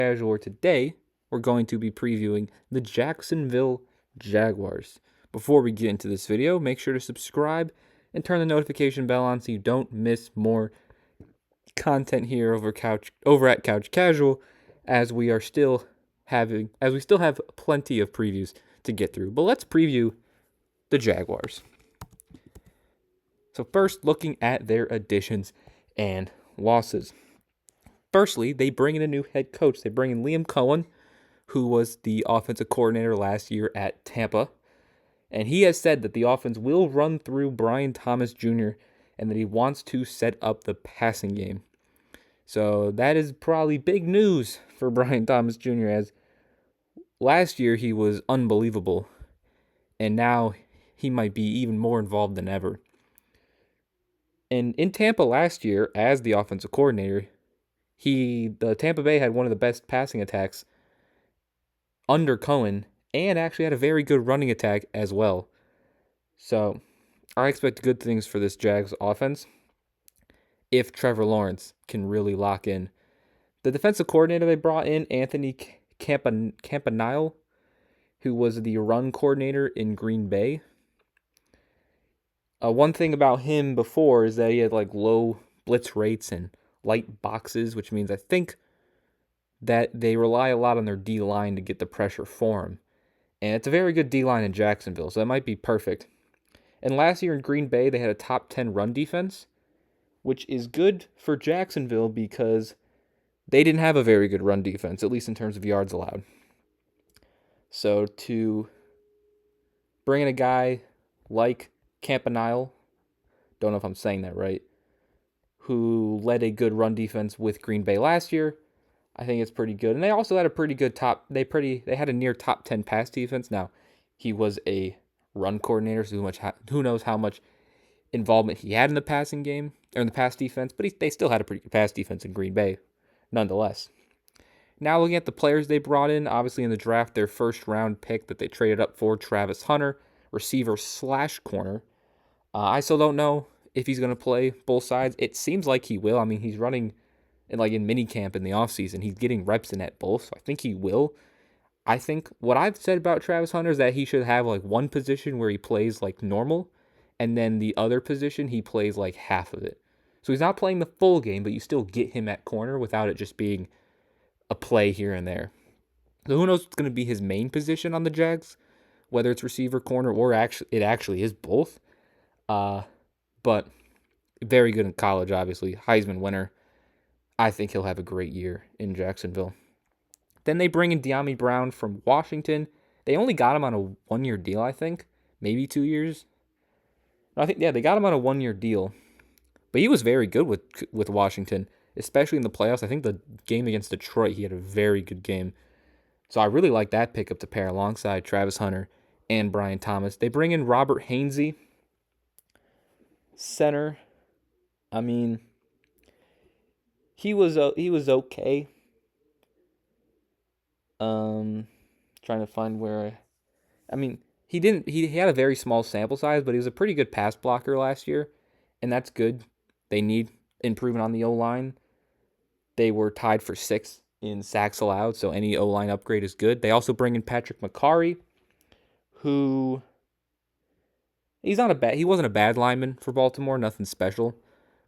Casual. Today, we're going to be previewing the Jacksonville Jaguars. Before we get into this video, make sure to subscribe and turn the notification bell on so you don't miss more content here over at Couch Casual, as we still have plenty of previews to get through. But let's preview the Jaguars. So first, looking at their additions and losses. Firstly, they bring in a new head coach. They bring in Liam Cohen, who was the offensive coordinator last year at Tampa. And he has said that the offense will run through Brian Thomas Jr. and that he wants to set up the passing game. So that is probably big news for Brian Thomas Jr., as last year he was unbelievable. And now he might be even more involved than ever. And in Tampa last year, as the offensive coordinator, the Tampa Bay had one of the best passing attacks under Cohen, and actually had a very good running attack as well. So I expect good things for this Jags offense if Trevor Lawrence can really lock in. The defensive coordinator they brought in, Anthony Campanile, who was the run coordinator in Green Bay. One thing about him before is that he had low blitz rates and light boxes, which means I think that they rely a lot on their D-line to get the pressure for him. And it's a very good D-line in Jacksonville, so that might be perfect. And last year in Green Bay, they had a top 10 run defense, which is good for Jacksonville because they didn't have a very good run defense, at least in terms of yards allowed. So to bring in a guy like Campanile, don't know if I'm saying that right, who led a good run defense with Green Bay last year, I think it's pretty good. And they also had a pretty good they had a near top 10 pass defense. Now, he was a run coordinator, so who knows how much involvement he had in the passing game, or in the pass defense, but they still had a pretty good pass defense in Green Bay, nonetheless. Now looking at the players they brought in, obviously in the draft, their first round pick that they traded up for, Travis Hunter, receiver/corner. I still don't know if he's going to play both sides. It seems like he will. I mean, he's running in minicamp in the offseason. He's getting reps in at both, so I think he will. I think what I've said about Travis Hunter is that he should have one position where he plays normal, and then the other position he plays half of it. So he's not playing the full game, but you still get him at corner without it just being a play here and there. So who knows what's going to be his main position on the Jags, whether it's receiver, corner, or it actually is both. But very good in college, obviously. Heisman winner. I think he'll have a great year in Jacksonville. Then they bring in Dyami Brown from Washington. They only got him on a one-year deal, I think. Maybe 2 years. They got him on a one-year deal. But he was very good with Washington, especially in the playoffs. I think the game against Detroit, he had a very good game. So I really like that pickup to pair alongside Travis Hunter and Brian Thomas. They bring in Robert Hainsey, center. I mean, he was okay. Trying to find where. He had a very small sample size, but he was a pretty good pass blocker last year, and that's good. They need improvement on the O-line. They were tied for 6th in sacks allowed, so any O-line upgrade is good. They also bring in Patrick McCarry, who he wasn't a bad lineman for Baltimore, nothing special.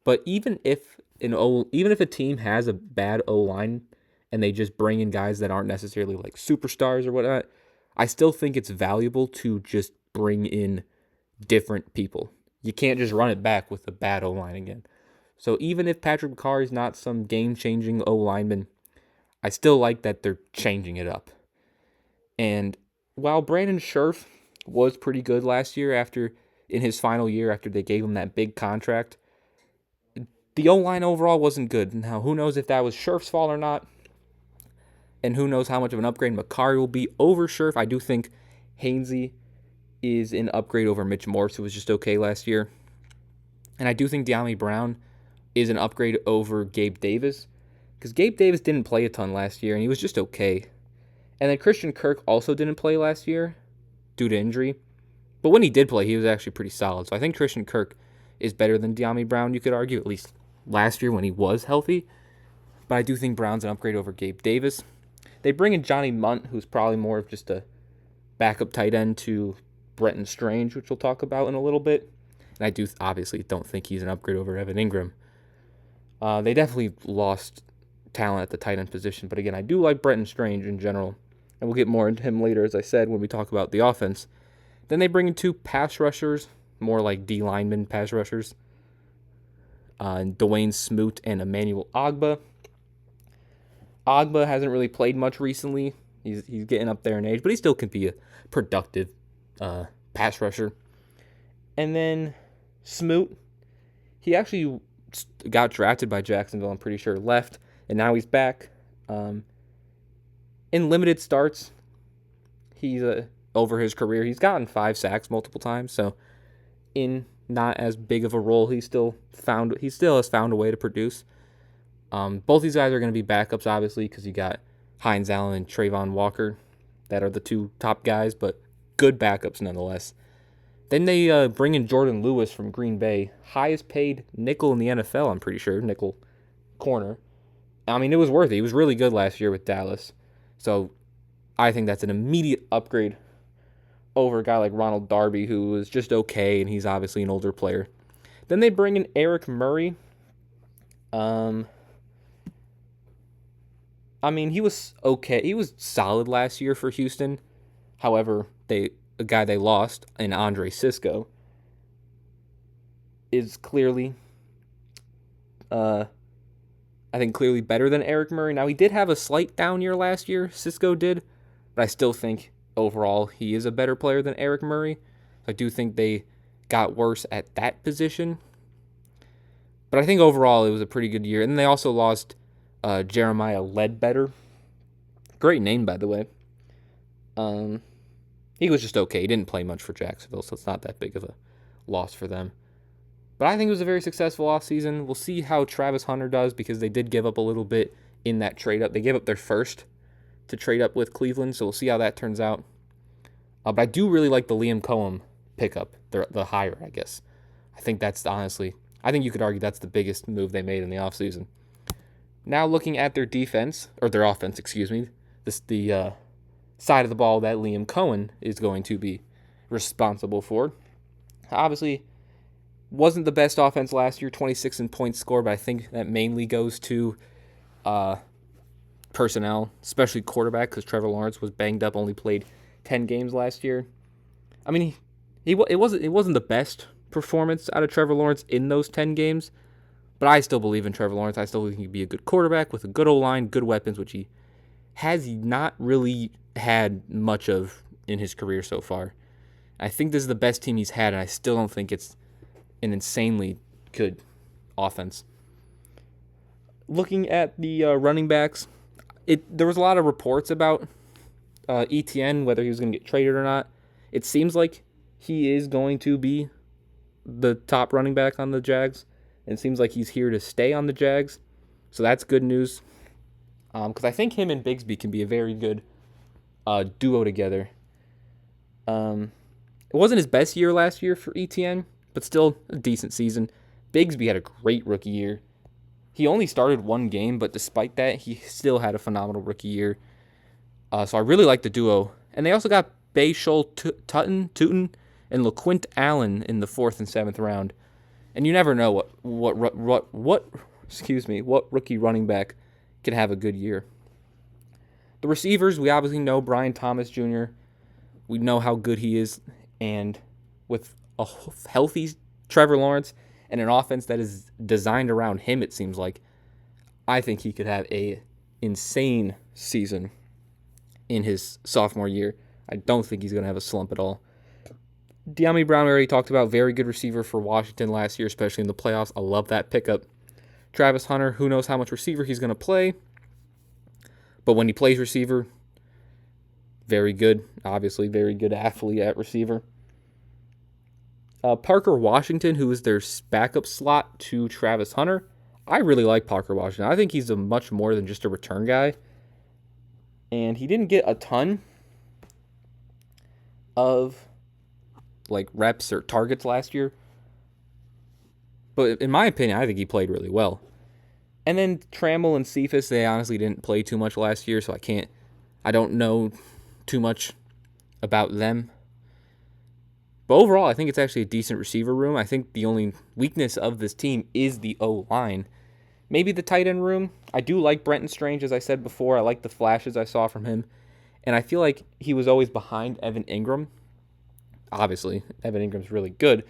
But even if a team has a bad O-line and they just bring in guys that aren't necessarily superstars or whatnot, I still think it's valuable to just bring in different people. You can't just run it back with a bad O-line again. So even if Patrick McCarry is not some game-changing O-lineman, I still like that they're changing it up. And while Brandon Scherff was pretty good last year in his final year after they gave him that big contract, the O-line overall wasn't good. Now, who knows if that was Scherff's fault or not, and who knows how much of an upgrade McCarry will be over Scherff. I do think Hainsey is an upgrade over Mitch Morse, who was just okay last year. And I do think Dyami Brown is an upgrade over Gabe Davis, because Gabe Davis didn't play a ton last year, and he was just okay. And then Christian Kirk also didn't play last year due to injury. But when he did play, he was actually pretty solid. So I think Christian Kirk is better than Dyami Brown, you could argue, at least last year when he was healthy. But I do think Brown's an upgrade over Gabe Davis. They bring in Johnny Munt, who's probably more of just a backup tight end to Brenton Strange, which we'll talk about in a little bit. And I do obviously don't think he's an upgrade over Evan Ingram. They definitely lost talent at the tight end position, but again, I do like Brenton Strange in general, and we'll get more into him later, as I said, when we talk about the offense. Then they bring in 2 pass rushers, more like D lineman pass rushers, Dwayne Smoot and Emmanuel Ogba. Ogba hasn't really played much recently. He's getting up there in age, but he still can be a productive pass rusher. And then Smoot, he actually got drafted by Jacksonville, I'm pretty sure, left, and now he's back. In limited starts, he's over his career, he's gotten 5 sacks multiple times, so in not as big of a role, he still has found a way to produce. Both these guys are going to be backups, obviously, because you got Hines Allen and Trayvon Walker that are the 2 top guys, but good backups nonetheless. Then they bring in Jordan Lewis from Green Bay, highest paid nickel in the NFL, I'm pretty sure, nickel corner. I mean, it was worth it. He was really good last year with Dallas. So I think that's an immediate upgrade over a guy like Ronald Darby, who was just okay, and he's obviously an older player. Then they bring in Eric Murray. I mean, he was okay. He was solid last year for Houston. However, a guy they lost in Andre Sisco is clearly, I think, clearly better than Eric Murray. Now, he did have a slight down year last year. Sisco did, but I still think overall he is a better player than Eric Murray. I do think they got worse at that position. But I think overall it was a pretty good year. And they also lost Jeremiah Ledbetter. Great name, by the way. He was just okay. He didn't play much for Jacksonville, so it's not that big of a loss for them. But I think it was a very successful offseason. We'll see how Travis Hunter does, because they did give up a little bit in that trade-up. They gave up their first to trade up with Cleveland, so we'll see how that turns out. But I do really like the Liam Cohen pickup, the hire, I guess. I think that's honestly, I think you could argue that's the biggest move they made in the offseason. Now looking at their defense, or their offense, the side of the ball that Liam Cohen is going to be responsible for. Obviously, wasn't the best offense last year, 26 in points scored, but I think that mainly goes to personnel, especially quarterback, because Trevor Lawrence was banged up, only played 10 games last year. I mean, it wasn't the best performance out of Trevor Lawrence in those 10 games, but I still believe in Trevor Lawrence. I still think he can be a good quarterback with a good O-line, good weapons, which he has not really had much of in his career so far. I think this is the best team he's had, and I still don't think it's an insanely good offense. Looking at the running backs, there was a lot of reports about ETN, whether he was going to get traded or not. It seems like he is going to be the top running back on the Jags, and it seems like he's here to stay on the Jags. So that's good news, because I think him and Bigsby can be a very good duo together. It wasn't his best year last year for ETN, but still a decent season. Bigsby had a great rookie year. He only started 1 game, but despite that, he still had a phenomenal rookie year. So I really like the duo. And they also got Bayshul Tuten and LaQuint Allen in the 4th and 7th round. And you never know what rookie running back can have a good year. The receivers, we obviously know Brian Thomas Jr. We know how good he is. And with a healthy Trevor Lawrence and an offense that is designed around him, it seems like, I think he could have a insane season in his sophomore year. I don't think he's going to have a slump at all. De'Ami Brown, we already talked about, very good receiver for Washington last year, especially in the playoffs. I love that pickup. Travis Hunter, who knows how much receiver he's going to play. But when he plays receiver, very good. Obviously, very good athlete at receiver. Parker Washington, who is their backup slot to Travis Hunter. I really like Parker Washington. I think he's a much more than just a return guy. And he didn't get a ton of reps or targets last year. But in my opinion, I think he played really well. And then Trammell and Cephas, they honestly didn't play too much last year, so I can't I don't know too much about them. But overall, I think it's actually a decent receiver room. I think the only weakness of this team is the O-line. Maybe the tight end room. I do like Brenton Strange, as I said before. I like the flashes I saw from him. And I feel like he was always behind Evan Ingram. Obviously, Evan Ingram's really good.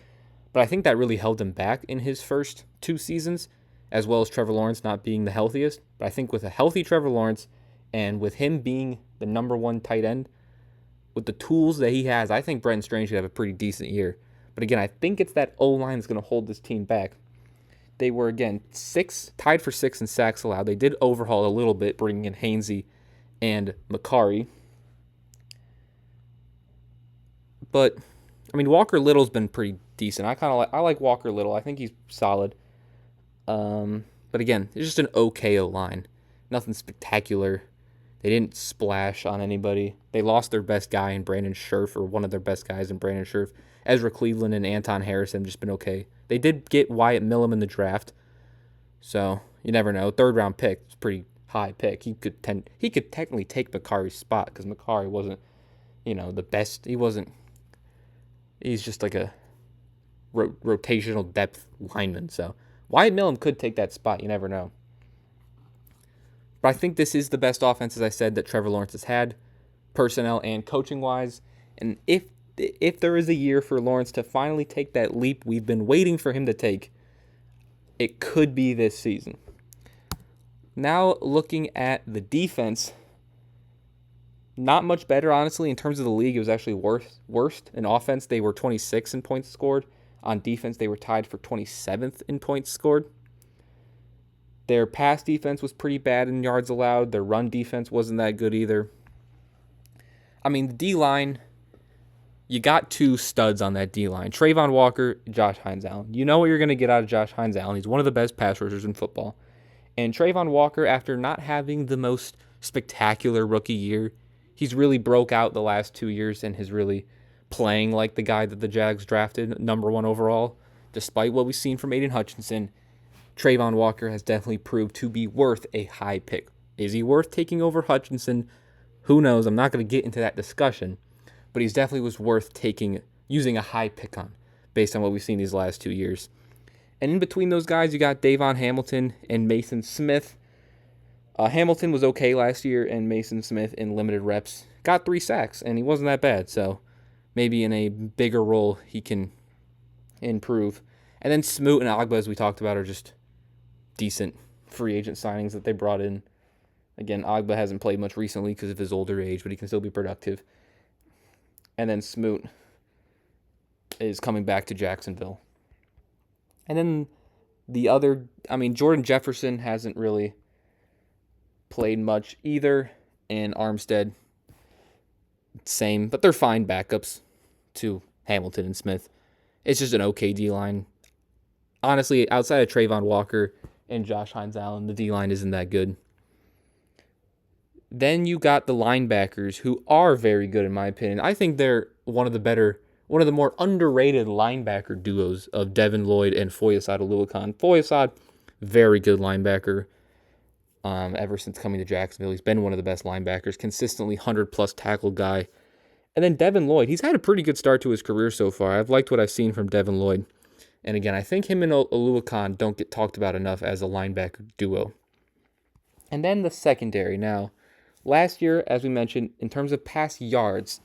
But I think that really held him back in his first 2 seasons, as well as Trevor Lawrence not being the healthiest. But I think with a healthy Trevor Lawrence and with him being the number 1 tight end, with the tools that he has, I think Brenton Strange should have a pretty decent year. But again, I think it's that O-line that's going to hold this team back. They were, again, tied for 6 in sacks allowed. They did overhaul a little bit, bringing in Hainsey and Makari. But, I mean, Walker Little's been pretty decent. I like Walker Little. I think he's solid. But again, it's just an okay O-line. Nothing spectacular. They didn't splash on anybody. They lost their best guy in Brandon Scherf, or one of their best guys in Brandon Scherf. Ezra Cleveland and Anton Harrison have just been okay. They did get Wyatt Millum in the draft, so you never know. 3rd round pick, it's a pretty high pick. He could technically take Makari's spot, because Makari wasn't, the best. He's just like a rotational depth lineman. So Wyatt Millum could take that spot. You never know. But I think this is the best offense, as I said, that Trevor Lawrence has had, personnel and coaching-wise. And if there is a year for Lawrence to finally take that leap we've been waiting for him to take, it could be this season. Now, looking at the defense, not much better, honestly. In terms of the league, it was actually worst. In offense, they were 26th in points scored. On defense, they were tied for 27th in points scored. Their pass defense was pretty bad in yards allowed. Their run defense wasn't that good either. I mean, the D-line, you got 2 studs on that D-line. Trayvon Walker, Josh Hines-Allen. You know what you're going to get out of Josh Hines-Allen. He's one of the best pass rushers in football. And Trayvon Walker, after not having the most spectacular rookie year, he's really broke out the last 2 years and is really playing like the guy that the Jags drafted, number 1 overall. Despite what we've seen from Aiden Hutchinson, Trayvon Walker has definitely proved to be worth a high pick. Is he worth taking over Hutchinson? Who knows? I'm not going to get into that discussion, but he's definitely was worth using a high pick on, based on what we've seen these last 2 years. And in between those guys, you got Davon Hamilton and Mason Smith. Hamilton was okay last year, and Mason Smith in limited reps got 3 sacks, and he wasn't that bad. So maybe in a bigger role he can improve. And then Smoot and Agba, as we talked about, are just decent free agent signings that they brought in. Again, Agba hasn't played much recently because of his older age, but he can still be productive. And then Smoot is coming back to Jacksonville. And then Jordan Jefferson hasn't really played much either, and Armstead, same, but they're fine backups to Hamilton and Smith. It's just an okay D-line. Honestly, outside of Trayvon Walker and Josh Hines-Allen, the D-line isn't that good. Then you got the linebackers, who are very good in my opinion. I think they're one of the more underrated linebacker duos of Devin Lloyd and Foyesade Oluokun. Foyesade, very good linebacker. Ever since coming to Jacksonville, he's been one of the best linebackers, consistently 100-plus tackle guy. And then Devin Lloyd, he's had a pretty good start to his career so far. I've liked what I've seen from Devin Lloyd. And again, I think him and Oluokun don't get talked about enough as a linebacker duo. And then the secondary. Now, last year, as we mentioned, in terms of pass yards,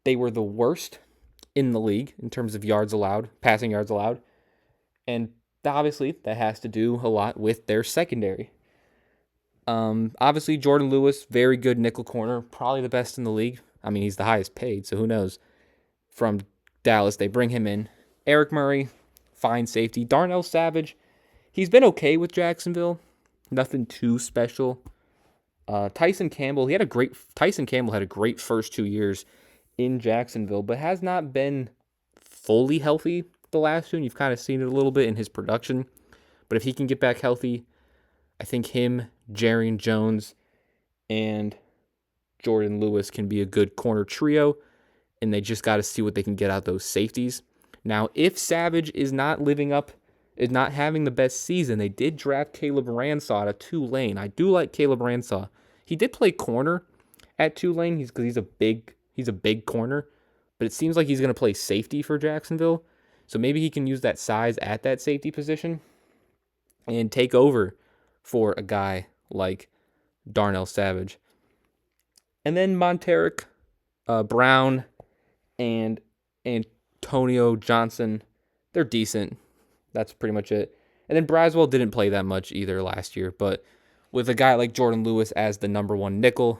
they were the worst in the league in terms of yards allowed, passing yards allowed. And obviously, that has to do a lot with their secondary. Obviously, Jordan Lewis, very good nickel corner, probably the best in the league. I mean, he's the highest paid, so who knows. From Dallas, they bring him in. Eric Murray, fine safety. Darnell Savage, he's been okay with Jacksonville. Nothing too special. Tyson Campbell had a great first 2 years in Jacksonville, but has not been fully healthy the last 2, and you've kind of seen it a little bit in his production. But if he can get back healthy, I think him, Jarian Jones, and Jordan Lewis can be a good corner trio, and they just got to see what they can get out of those safeties. Now, if Savage is not having the best season, they did draft Caleb Ranshaw out of Tulane. I do like Caleb Ranshaw. He did play corner at Tulane. He's a big corner, but it seems like he's going to play safety for Jacksonville. So maybe he can use that size at that safety position and take over for a guy like Darnell Savage. And then Monteric, Brown, and Antonio Johnson, they're decent. That's pretty much it. And then Braswell didn't play that much either last year, but with a guy like Jordan Lewis as the number one nickel,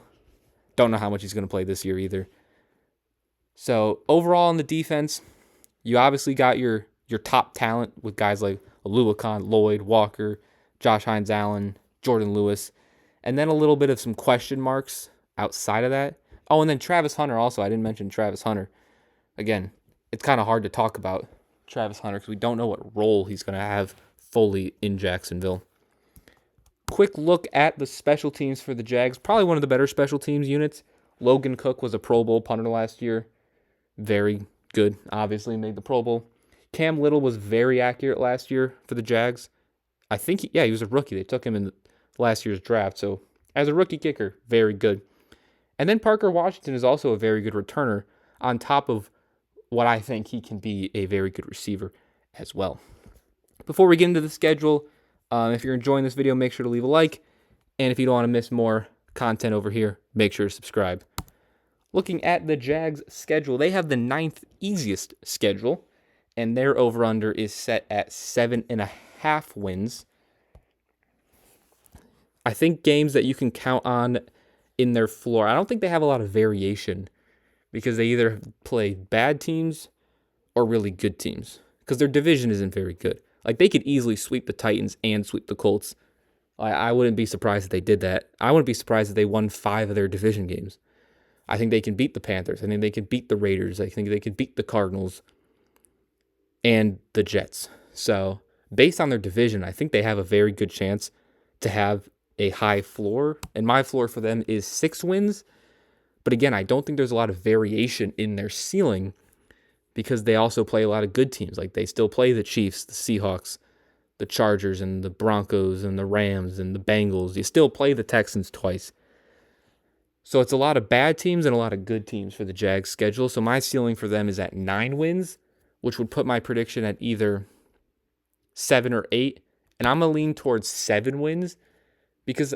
don't know how much he's going to play this year either. So overall on the defense, you obviously got your top talent with guys like Aluakon, Lloyd, Walker, Josh Hines-Allen, Jordan Lewis, and then a little bit of some question marks outside of that. Oh, and then Travis Hunter also. I didn't mention Travis Hunter. Again, it's kind of hard to talk about Travis Hunter because we don't know what role he's going to have fully in Jacksonville. Quick look at the special teams for the Jags. Probably one of the better special teams units. Logan Cook was a Pro Bowl punter last year. Very good, obviously, made the Pro Bowl. Cam Little was very accurate last year for the Jags. I think, he was a rookie. They took him in last year's draft. So, as a rookie kicker, very good. And then Parker Washington is also a very good returner on top of what I think he can be a very good receiver as well. Before we get into the schedule, if you're enjoying this video, make sure to leave a like. And if you don't want to miss more content over here, make sure to subscribe. Looking at the Jags' schedule, they have the 9th easiest schedule, and their over-under is set at 7.5 wins. I think games that you can count on in their floor, I don't think they have a lot of variation because they either play bad teams or really good teams because their division isn't very good. Like, they could easily sweep the Titans and sweep the Colts. I wouldn't be surprised if they did that. I wouldn't be surprised if they won 5 of their division games. I think they can beat the Panthers. I think they can beat the Raiders. I think they can beat the Cardinals and the Jets. So, based on their division, I think they have a very good chance to have a high floor. And my floor for them is 6 wins. But again, I don't think there's a lot of variation in their ceiling because they also play a lot of good teams. Like, they still play the Chiefs, the Seahawks, the Chargers, and the Broncos, and the Rams, and the Bengals. You still play the Texans twice. So it's a lot of bad teams and a lot of good teams for the Jags schedule. So my ceiling for them is at 9 wins, which would put my prediction at either 7 or 8. And I'm going to lean towards 7 wins because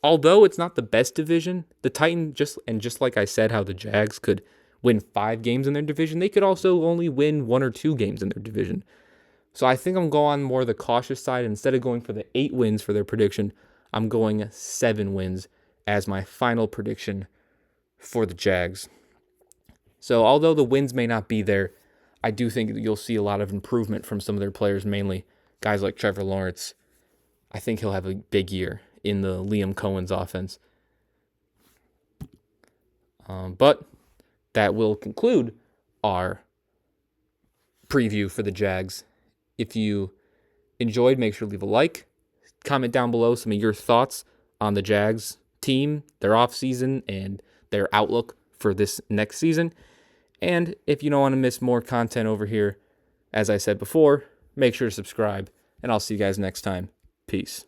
although it's not the best division, the Titans, just like I said, how the Jags could win 5 games in their division, they could also only win 1 or 2 games in their division. So I think I'm going more the cautious side. Instead of going for the 8 wins for their prediction, I'm going 7 wins as my final prediction for the Jags. So although the wins may not be there, I do think that you'll see a lot of improvement from some of their players, mainly guys like Trevor Lawrence. I think he'll have a big year in the Liam Cohen's offense. But that will conclude our preview for the Jags. If you enjoyed, make sure to leave a like. Comment down below some of your thoughts on the Jags team, their offseason, and their outlook for this next season. And if you don't want to miss more content over here, as I said before, make sure to subscribe, and I'll see you guys next time. Peace.